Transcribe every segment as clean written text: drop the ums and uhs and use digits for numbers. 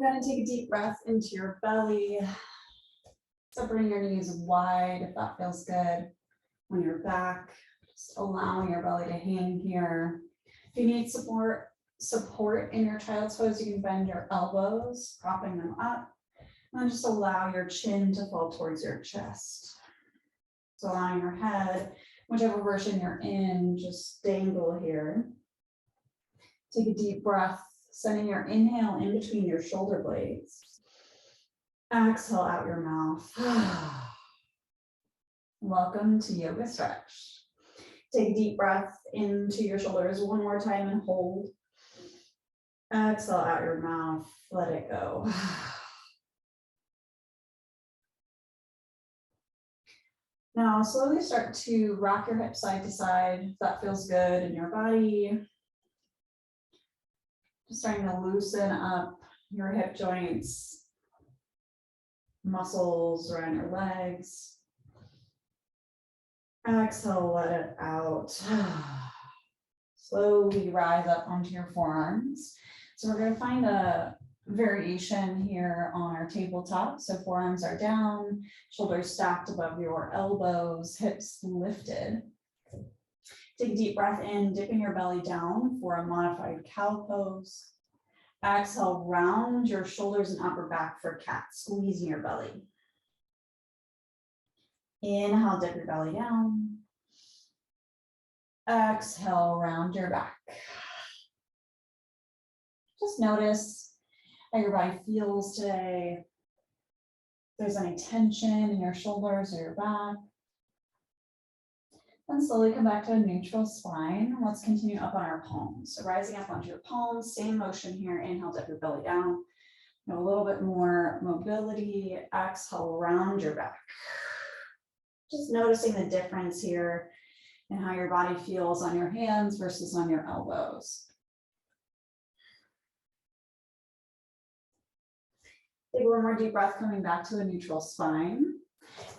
You're going to take a deep breath into your belly. Separating your knees wide if that feels good. On your back, just allowing your belly to hang here. If you need support in your child's pose, you can bend your elbows, propping them up. And then just allow your chin to fall towards your chest. So allowing your head, whichever version you're in, just dangle here. Take a deep breath, sending your inhale in between your shoulder blades. Exhale out your mouth. Welcome to yoga stretch. Take a deep breath into your shoulders one more time and hold. Exhale out your mouth, let it go. Now slowly start to rock your hips side to side if that feels good in your body. Just starting to loosen up your hip joints, muscles around your legs. Exhale, let it out. Slowly rise up onto your forearms. So we're going to find a variation here on our tabletop. So forearms are down, shoulders stacked above your elbows, hips lifted. Take a deep breath in, dipping your belly down for a modified cow pose. Exhale, round your shoulders and upper back for cat, squeezing your belly. Inhale, dip your belly down. Exhale, round your back. Just notice how your body feels today. If there's any tension in your shoulders or your back. Then slowly come back to a neutral spine. Let's continue up on our palms. So rising up onto your palms, same motion here. Inhale, dip your belly down. A little bit more mobility. Exhale, round your back. Just noticing the difference here in how your body feels on your hands versus on your elbows. Take one more deep breath, coming back to a neutral spine.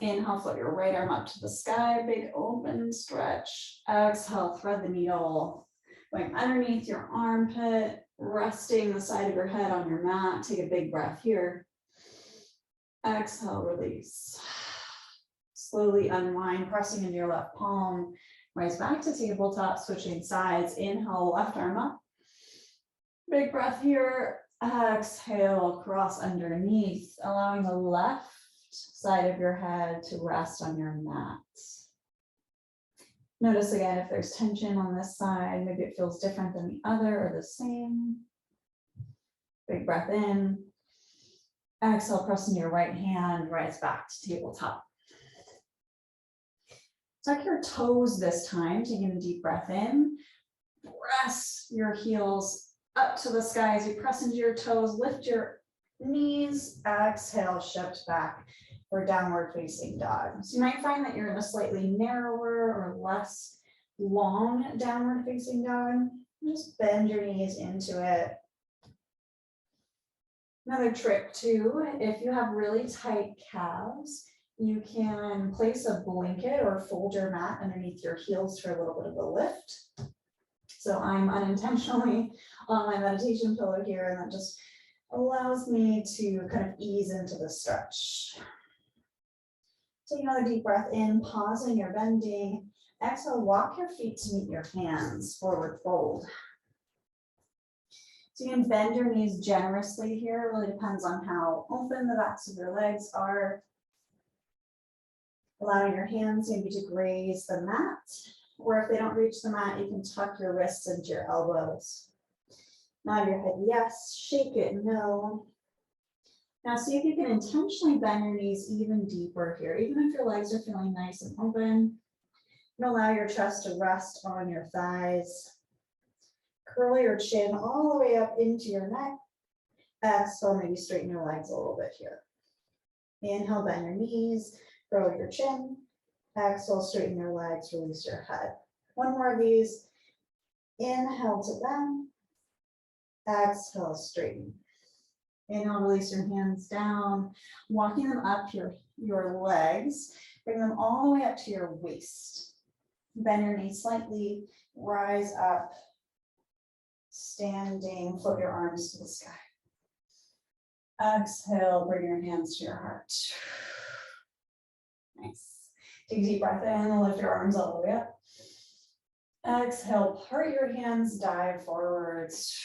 Inhale, float your right arm up to the sky, big open stretch. Exhale, thread the needle, going underneath your armpit, resting the side of your head on your mat. Take a big breath here. Exhale, release. Slowly unwind, pressing into your left palm. Rise back to tabletop, switching sides. Inhale, left arm up. Big breath here. Exhale, cross underneath, allowing the left side of your head to rest on your mat. Notice again if there's tension on this side, maybe it feels different than the other or the same. Big breath in. Exhale, press into your right hand, rise back to tabletop. Tuck your toes this time, taking a deep breath in. Press your heels up to the sky as you press into your toes, lift your knees, exhale, shift back for downward facing dog. So you might find that you're in a slightly narrower or less long downward facing dog. Just bend your knees into it. Another trick too, if you have really tight calves, you can place a blanket or fold your mat underneath your heels for a little bit of a lift. So I'm unintentionally on my meditation pillow here, and that just allows me to kind of ease into the stretch. Take another deep breath in, pausing your bending. Exhale, walk your feet to meet your hands, forward fold. So you can bend your knees generously here. It really depends on how open the backs of your legs are. Allowing your hands maybe to graze the mat, or if they don't reach the mat, you can tuck your wrists into your elbows. Nod your head yes, shake it no. Now see if you can intentionally bend your knees even deeper here, even if your legs are feeling nice and open. And allow your chest to rest on your thighs. Curl your chin all the way up into your neck. Exhale, maybe straighten your legs a little bit here. Inhale, bend your knees, curl your chin. Exhale, straighten your legs, release your head. One more of these. Inhale to bend. Exhale, straighten. Inhale, release your hands down, walking them up your legs. Bring them all the way up to your waist. Bend your knees slightly, rise up, standing, float your arms to the sky. Exhale, bring your hands to your heart. Nice. Take a deep breath in and lift your arms all the way up. Exhale, part your hands, dive forwards.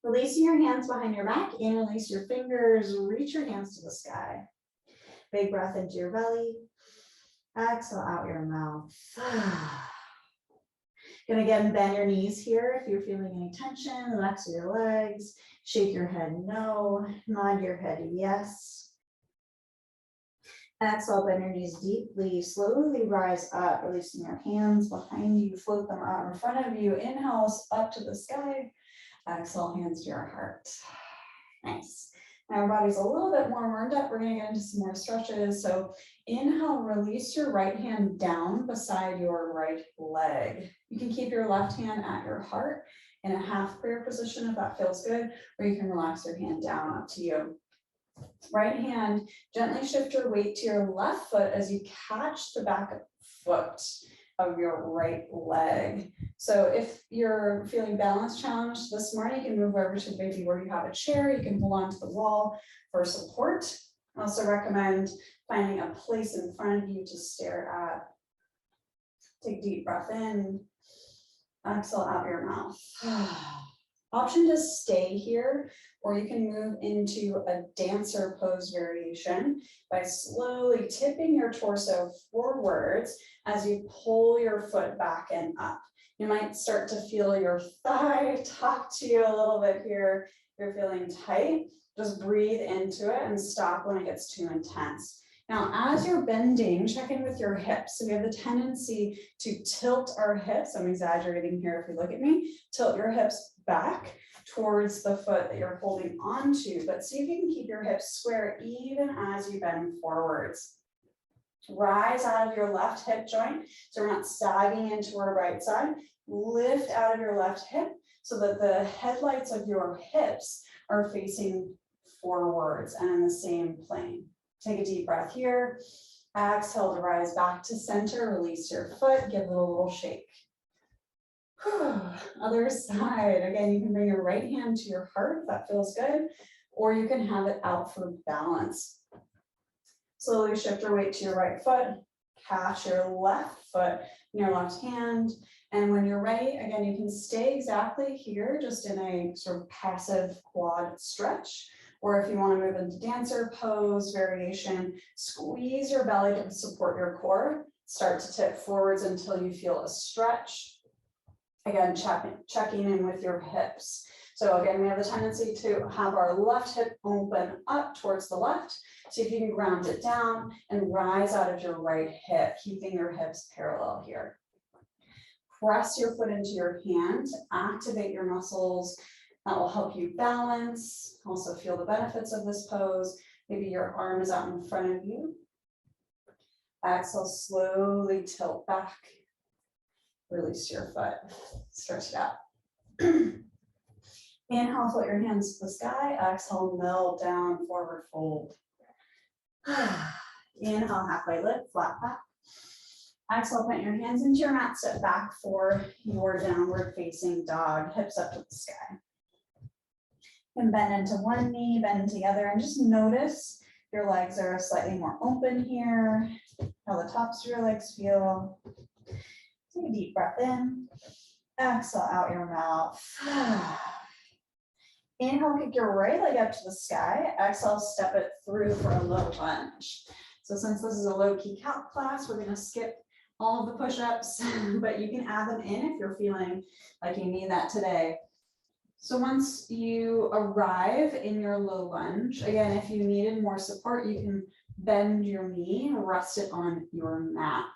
Releasing your hands behind your back, and release your fingers, reach your hands to the sky. Big breath into your belly. Exhale out your mouth. Gonna again bend your knees here if you're feeling any tension, relax your legs, shake your head no, nod your head yes. Exhale, bend your knees deeply, slowly rise up, releasing your hands behind you, float them out in front of you. Inhale up to the sky, exhale, hands to your heart. Nice. Now our body's a little bit more warmed up. We're gonna get into some more stretches. So inhale, release your right hand down beside your right leg. You can keep your left hand at your heart in a half prayer position if that feels good, or you can relax your hand down, up to you. Right hand, gently shift your weight to your left foot as you catch the back foot of your right leg. So if you're feeling balance challenged this morning, you can move over to maybe where you have a chair. You can hold on to the wall for support. I also recommend finding a place in front of you to stare at. Take a deep breath in, exhale out your mouth. Option to stay here, or you can move into a dancer pose variation by slowly tipping your torso forwards as you pull your foot back and up. You might start to feel your thigh talk to you a little bit here. If you're feeling tight, just breathe into it and stop when it gets too intense. Now, as you're bending, check in with your hips. So we have the tendency to tilt our hips. I'm exaggerating here if you look at me. Tilt your hips back towards the foot that you're holding onto, but see if you can keep your hips square even as you bend forwards. Rise out of your left hip joint, so we're not sagging into our right side. Lift out of your left hip so that the headlights of your hips are facing forwards and in the same plane. Take a deep breath here. Exhale to rise back to center. Release your foot. Give it a little shake. Other side. Again, you can bring your right hand to your heart if that feels good, or you can have it out for balance. Slowly shift your weight to your right foot. Catch your left foot in your left hand. And when you're ready, again, you can stay exactly here, just in a sort of passive quad stretch. Or if you want to move into dancer pose variation, squeeze your belly to support your core. Start to tip forwards until you feel a stretch. Again, checking in with your hips. So again, we have a tendency to have our left hip open up towards the left. See if you can ground it down and rise out of your right hip, keeping your hips parallel here. Press your foot into your hand, activate your muscles. That will help you balance, also feel the benefits of this pose. Maybe your arm is out in front of you. Exhale, slowly tilt back. Release your foot, stretch it out. Inhale, float your hands to the sky. Exhale, melt down, forward fold. Inhale, halfway lift, flat back. Exhale, put your hands into your mat, step back for your downward facing dog, hips up to the sky. And bend into one knee, bend together, and just notice your legs are slightly more open here, how the tops of your legs feel. Take a deep breath in, exhale out your mouth. Inhale, kick your right leg up to the sky. Exhale, step it through for a low lunge. So since this is a low-key calc class, we're gonna skip all of the push-ups, but you can add them in if you're feeling like you need that today. So once you arrive in your low lunge, again, if you needed more support, you can bend your knee and rest it on your mat.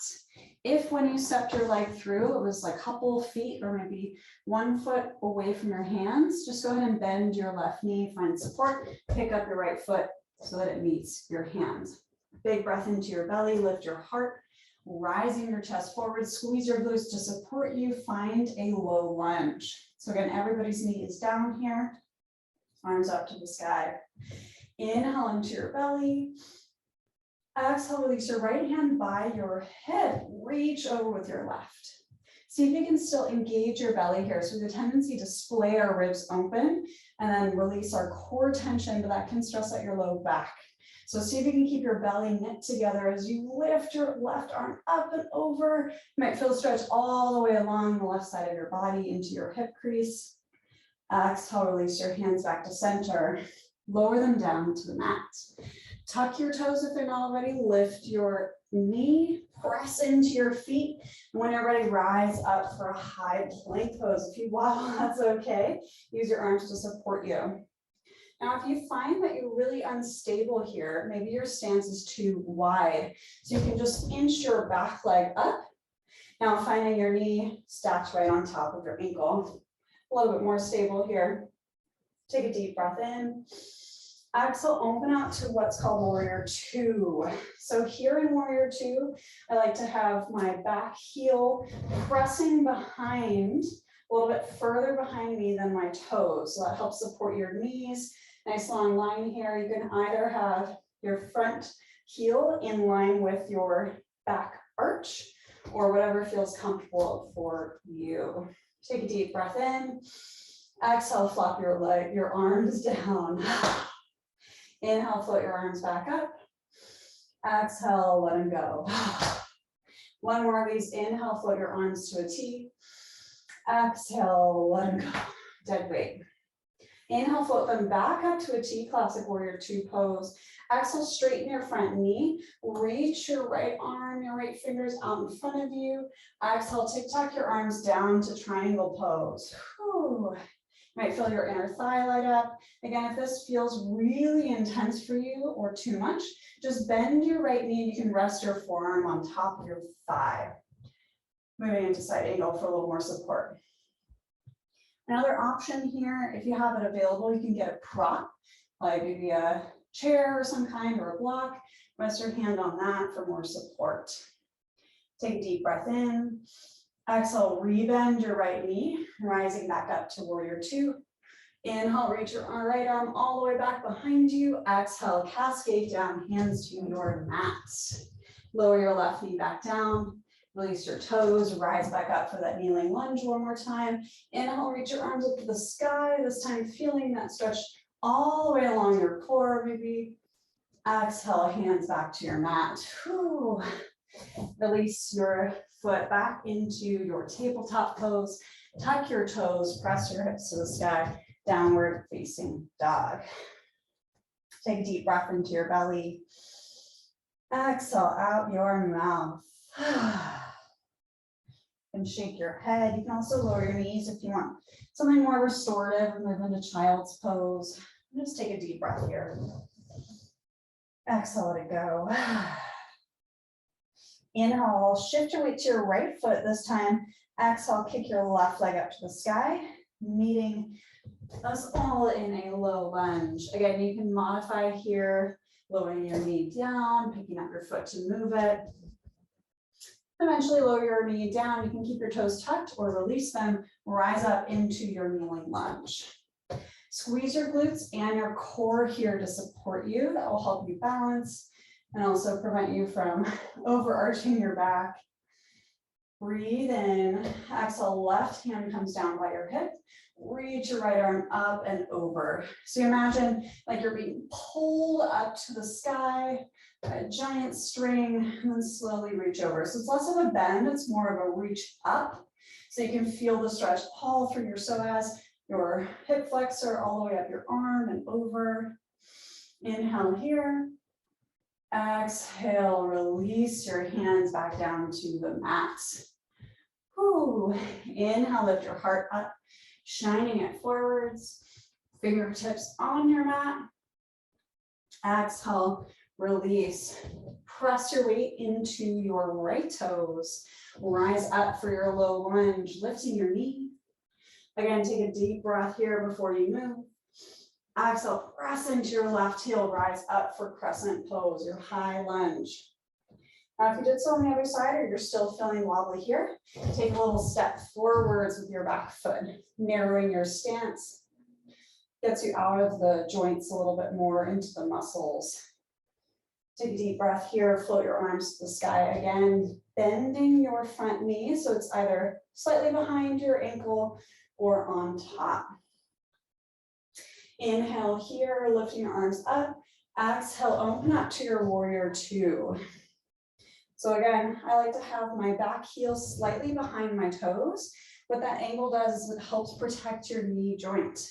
If when you stepped your leg through, it was like a couple feet or maybe 1 foot away from your hands, just go ahead and bend your left knee, find support, pick up your right foot so that it meets your hands. Big breath into your belly, lift your heart, rising your chest forward, squeeze your glutes to support you, find a low lunge. So again, everybody's knee is down here, arms up to the sky. Inhale into your belly. Exhale, release your right hand by your hip. Reach over with your left. See if you can still engage your belly here. So we have a tendency to splay our ribs open and then release our core tension, but that can stress out your low back. So see if you can keep your belly knit together as you lift your left arm up and over. You might feel a stretch all the way along the left side of your body into your hip crease. Exhale, release your hands back to center. Lower them down to the mat. Tuck your toes if they're not already. Lift your knee, press into your feet. And when you're ready, rise up for a high plank pose. If you wobble, that's okay. Use your arms to support you. Now, if you find that you're really unstable here, maybe your stance is too wide, so you can just inch your back leg up. Now, finding your knee stacked right on top of your ankle. A little bit more stable here. Take a deep breath in. Exhale, open out to what's called Warrior Two. So here in Warrior Two, I like to have my back heel pressing behind, a little bit further behind me than my toes. So that helps support your knees. Nice long line here. You can either have your front heel in line with your back arch or whatever feels comfortable for you. Take a deep breath in. Exhale, flop your arms down. Inhale, float your arms back up. Exhale, let them go. One more of these. Inhale, float your arms to a T. Exhale, let them go. Dead weight. Inhale, float them back up to a T, classic Warrior Two pose. Exhale, straighten your front knee. Reach your right arm, your right fingers out in front of you. Exhale, tic-tac your arms down to triangle pose. Whew. You might feel your inner thigh light up. Again, if this feels really intense for you or too much, just bend your right knee. You can rest your forearm on top of your thigh. Moving into side angle for a little more support. Another option here, if you have it available, you can get a prop, like maybe a chair or some kind or a block. Rest your hand on that for more support. Take a deep breath in. Exhale, rebend your right knee, rising back up to Warrior Two. Inhale, reach your right arm all the way back behind you. Exhale, cascade down, hands to your mat. Lower your left knee back down. Release your toes, rise back up for that kneeling lunge one more time. Inhale, reach your arms up to the sky, this time feeling that stretch all the way along your core, maybe. Exhale, hands back to your mat. Whew. Release your foot back into your tabletop pose. Tuck your toes, press your hips to the sky, downward facing dog. Take a deep breath into your belly. Exhale out your mouth. And shake your head. You can also lower your knees if you want something more restorative or move into child's pose. Just take a deep breath here. Exhale, let it go. Inhale, shift your weight to your right foot this time. Exhale, kick your left leg up to the sky, meeting us all in a low lunge. Again, you can modify here, lowering your knee down, picking up your foot to move it. Eventually lower your knee down. You can keep your toes tucked or release them, rise up into your kneeling lunge. Squeeze your glutes and your core here to support you. That will help you balance and also prevent you from overarching your back. Breathe in. Exhale, left hand comes down by your hip. Reach your right arm up and over. So you imagine like you're being pulled up to the sky, a giant string, and then slowly reach over. So it's less of a bend, it's more of a reach up. So you can feel the stretch all through your psoas, your hip flexor, all the way up your arm and over. Inhale here. Exhale, release your hands back down to the mat. Whew. Inhale, lift your heart up, shining it forwards. Fingertips on your mat. Exhale, release. Press your weight into your right toes. Rise up for your low lunge, lifting your knee. Again, take a deep breath here before you move. Exhale, press into your left heel, rise up for crescent pose, your high lunge. Now, if you did so on the other side or you're still feeling wobbly here, take a little step forwards with your back foot, narrowing your stance. Gets you out of the joints a little bit more into the muscles. Take a deep breath here, float your arms to the sky again, bending your front knee so it's either slightly behind your ankle or on top. Inhale here, lifting your arms up. Exhale, open up to your warrior two. So again, I like to have my back heel slightly behind my toes. What that angle does is it helps protect your knee joint.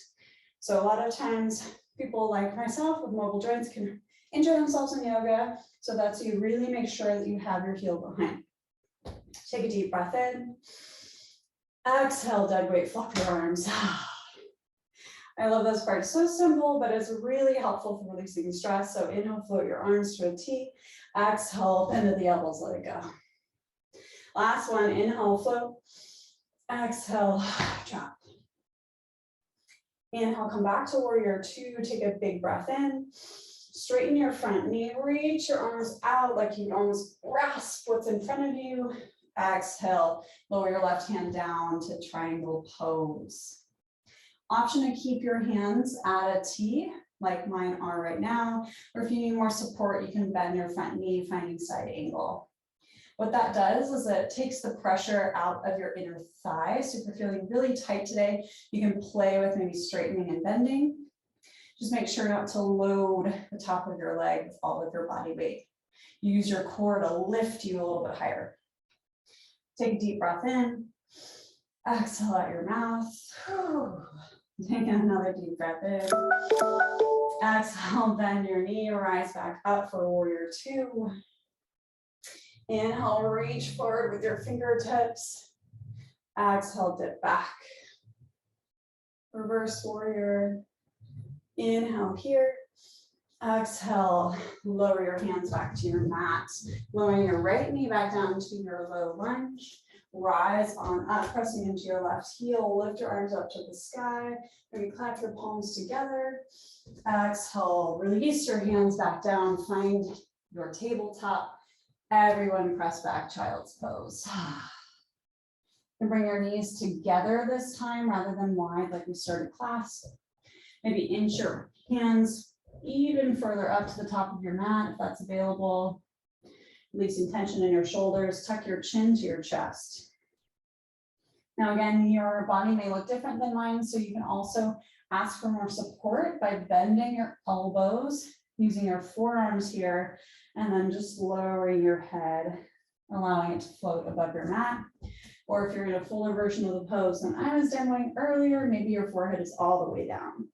So a lot of times people like myself with mobile joints can injure themselves in yoga. So that's you really make sure that you have your heel behind. Take a deep breath in. Exhale, dead weight, flop your arms. I love this part. It's so simple, but it's really helpful for releasing stress. So inhale, float your arms to a T. Exhale, bend at the elbows, let it go. Last one, inhale, float. Exhale, drop. Inhale, come back to warrior two. Take a big breath in. Straighten your front knee, reach your arms out like you almost grasp what's in front of you. Exhale, lower your left hand down to triangle pose. Option to keep your hands at a T, like mine are right now, or if you need more support, you can bend your front knee, finding side angle. What that does is it takes the pressure out of your inner thigh. So if you're feeling really tight today, you can play with maybe straightening and bending. Just make sure not to load the top of your leg with all of your body weight. Use your core to lift you a little bit higher. Take a deep breath in. Exhale out your mouth. Take another deep breath in. Exhale, bend your knee, rise back up for warrior two. Inhale, reach forward with your fingertips. Exhale, dip back. Reverse warrior. Inhale here. Exhale, lower your hands back to your mat. Lowering your right knee back down to your low lunge. Rise on up, pressing into your left heel. Lift your arms up to the sky. Maybe clap your palms together. Exhale, release your hands back down. Find your tabletop. Everyone press back, child's pose. And bring your knees together this time rather than wide like we started class. Maybe inch your hands even further up to the top of your mat if that's available. Releasing tension in your shoulders, tuck your chin to your chest. Now again, your body may look different than mine, so you can also ask for more support by bending your elbows, using your forearms here, and then just lowering your head, allowing it to float above your mat. Or if you're in a fuller version of the pose than I was demoing earlier, maybe your forehead is all the way down.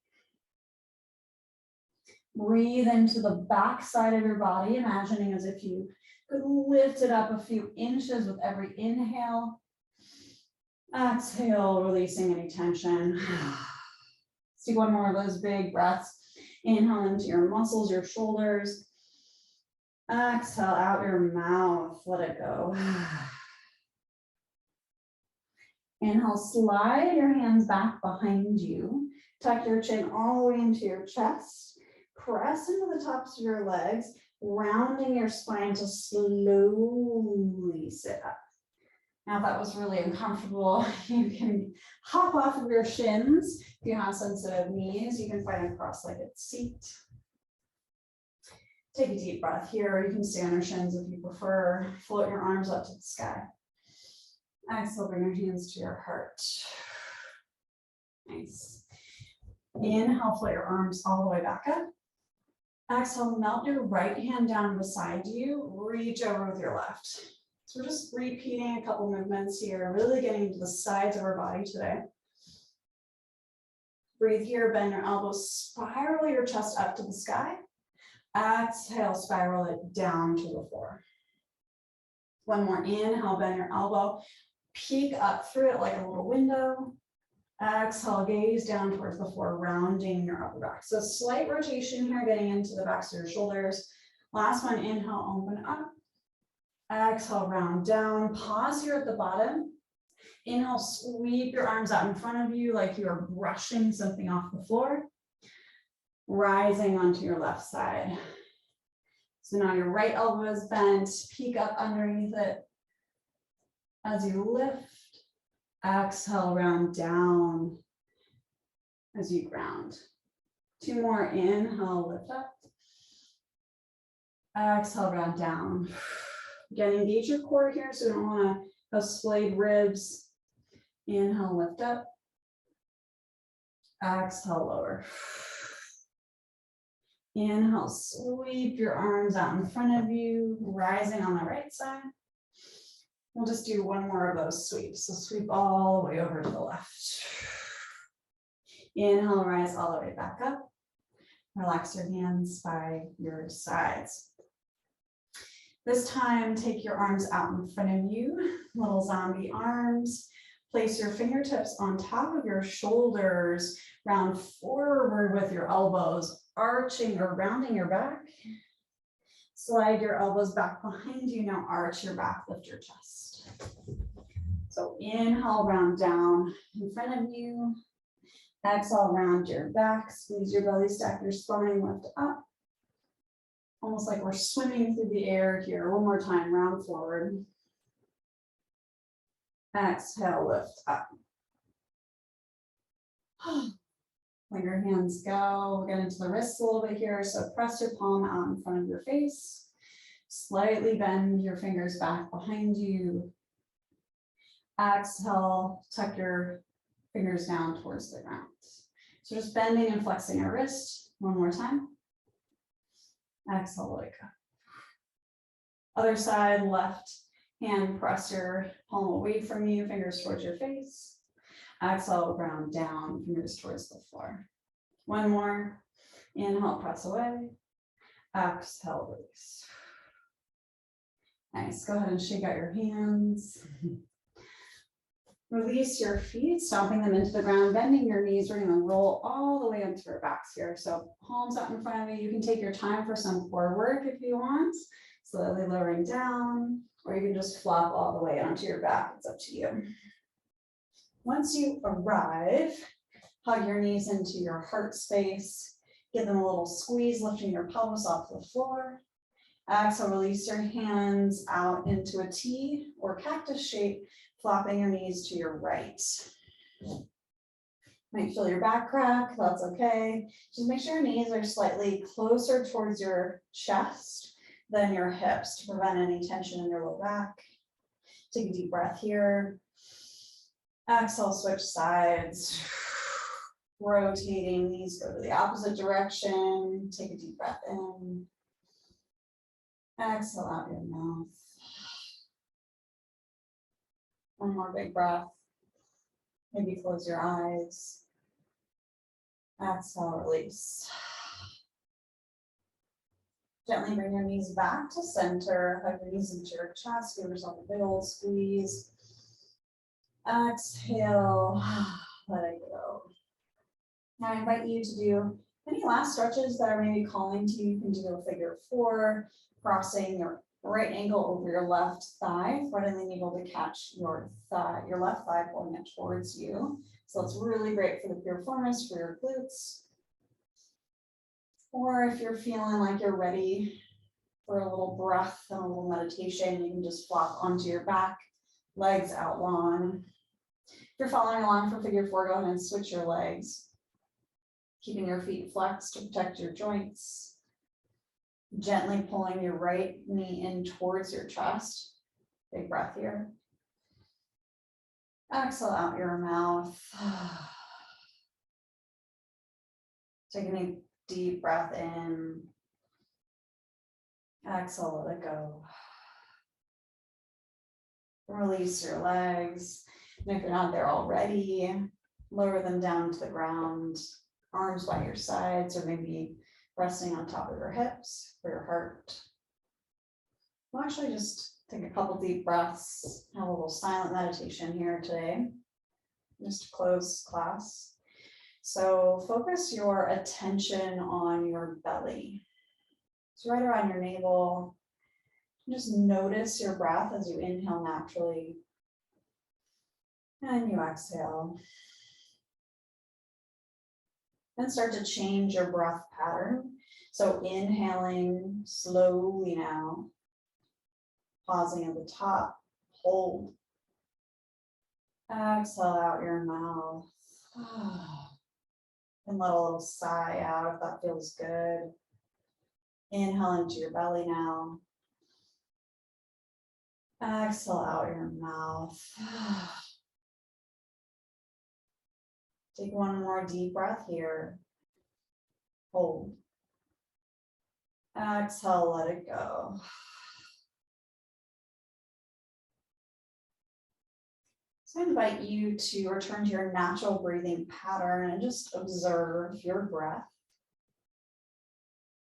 Breathe into the back side of your body, imagining as if you could lift it up a few inches with every inhale. Exhale, releasing any tension. Let's do one more of those big breaths. Inhale into your muscles, your shoulders. Exhale out your mouth, let it go. Inhale, slide your hands back behind you. Tuck your chin all the way into your chest. Press into the tops of your legs, rounding your spine to slowly sit up. Now, if that was really uncomfortable, you can hop off of your shins. If you have sensitive knees, you can find a cross-legged seat. Take a deep breath here. You can stay on your shins if you prefer. Float your arms up to the sky. Exhale, bring your hands to your heart. Nice. Inhale, float your arms all the way back up. Exhale, melt your right hand down beside you. Reach over with your left. So we're just repeating a couple movements here, really getting into the sides of our body today. Breathe here, bend your elbows, spiral your chest up to the sky. Exhale, spiral it down to the floor. One more inhale, bend your elbow, peek up through it like a little window. Exhale, gaze down towards the floor, rounding your upper back. So slight rotation here, getting into the backs of your shoulders. Last one, inhale, open up. Exhale, round down. Pause here at the bottom. Inhale, sweep your arms out in front of you like you are brushing something off the floor. Rising onto your left side. So now your right elbow is bent. Peek up underneath it. As you lift. Exhale, round down as you ground. Two more, inhale, lift up. Exhale, round down. Again, engage your core here, so we don't want to have splayed ribs. Inhale, lift up. Exhale, lower. Inhale, sweep your arms out in front of you, rising on the right side. We'll just do one more of those sweeps. So sweep all the way over to the left. Inhale, rise all the way back up. Relax your hands by your sides. This time, take your arms out in front of you, little zombie arms. Place your fingertips on top of your shoulders, round forward with your elbows, arching or rounding your back. Slide your elbows back behind you. Now arch your back, lift your chest. So inhale, round down in front of you. Exhale, round your back, squeeze your belly, stack your spine, lift up. Almost like we're swimming through the air here. One more time, round forward. Exhale, lift up. Let your hands go. Get into the wrists a little bit here. So press your palm out in front of your face. Slightly bend your fingers back behind you. Exhale, tuck your fingers down towards the ground. So just bending and flexing your wrist. One more time. Exhale, let it go. Other side, left hand, press your palm away from you, fingers towards your face. Exhale, round down, fingers towards the floor. One more. Inhale, press away. Exhale, release. Nice. Go ahead and shake out your hands. Release your feet, stomping them into the ground, bending your knees. We're going to roll all the way into our backs here. So palms out in front of you. You can take your time for some core work if you want. Slowly lowering down, or you can just flop all the way onto your back. It's up to you. Once you arrive, hug your knees into your heart space. Give them a little squeeze, lifting your pelvis off the floor. Exhale, release your hands out into a T or cactus shape, flopping your knees to your right. Might feel your back crack, that's okay. Just make sure your knees are slightly closer towards your chest than your hips to prevent any tension in your low back. Take a deep breath here. Exhale, switch sides. Rotating, knees go to the opposite direction. Take a deep breath in. Exhale out your mouth. One more big breath. Maybe close your eyes. Exhale, release. Gently bring your knees back to center. Hug your knees into your chest. Give yourself a big old squeeze. Exhale. Let it go. Now I invite you to do any last stretches that are maybe calling to you. You can do a figure four, crossing your right ankle over your left thigh, letting the able to catch your thigh, your left thigh, pulling it towards you. So it's really great for the piriformis, for your glutes. Or if you're feeling like you're ready for a little breath and a little meditation, you can just flop onto your back, legs out long. If you're following along for figure four, go ahead and switch your legs, keeping your feet flexed to protect your joints. Gently pulling your right knee in towards your chest. Big breath here. Exhale out your mouth. Taking a deep breath in. Exhale, let it go. Release your legs. And if you're not there already, lower them down to the ground. Arms by your sides, or maybe resting on top of your hips for your heart. We'll actually just take a couple deep breaths, have a little silent meditation here today, just to close class. So focus your attention on your belly. It's right around your navel. Just notice your breath as you inhale naturally, and you exhale. Then start to change your breath pattern. So inhaling slowly now, pausing at the top, hold. Exhale out your mouth. And let a little sigh out if that feels good. Inhale into your belly now. Exhale out your mouth. Take one more deep breath here. Hold. Exhale, let it go. So I invite you to return to your natural breathing pattern and just observe your breath.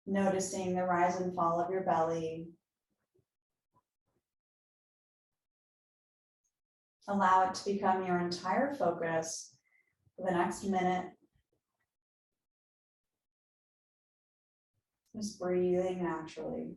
Noticing the rise and fall of your belly. Allow it to become your entire focus for the next minute. Just breathing naturally.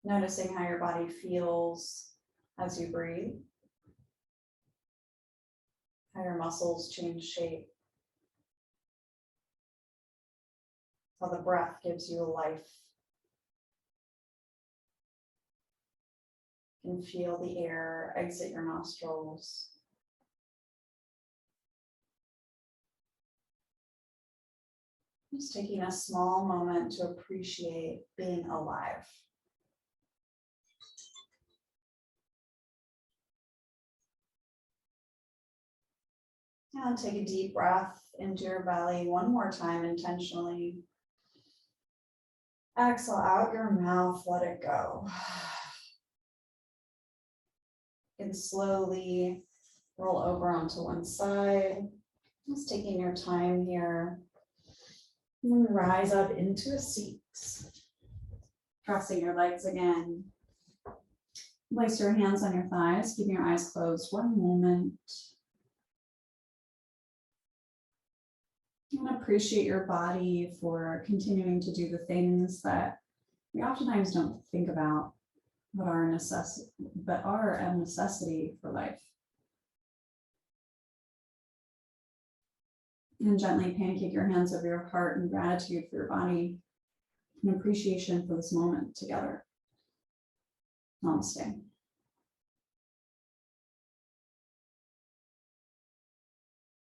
Noticing how your body feels as you breathe. How your muscles change shape. How the breath gives you life. You can feel the air exit your nostrils. Just taking a small moment to appreciate being alive. Now take a deep breath into your belly one more time intentionally. Exhale out your mouth, let it go. And slowly roll over onto one side. Just taking your time here. And rise up into a seat. Crossing your legs again. Place your hands on your thighs, keeping your eyes closed one moment. And appreciate your body for continuing to do the things that we oftentimes don't think about, but are a necessity for life. And gently pancake your hands over your heart in gratitude for your body and appreciation for this moment together. Namaste.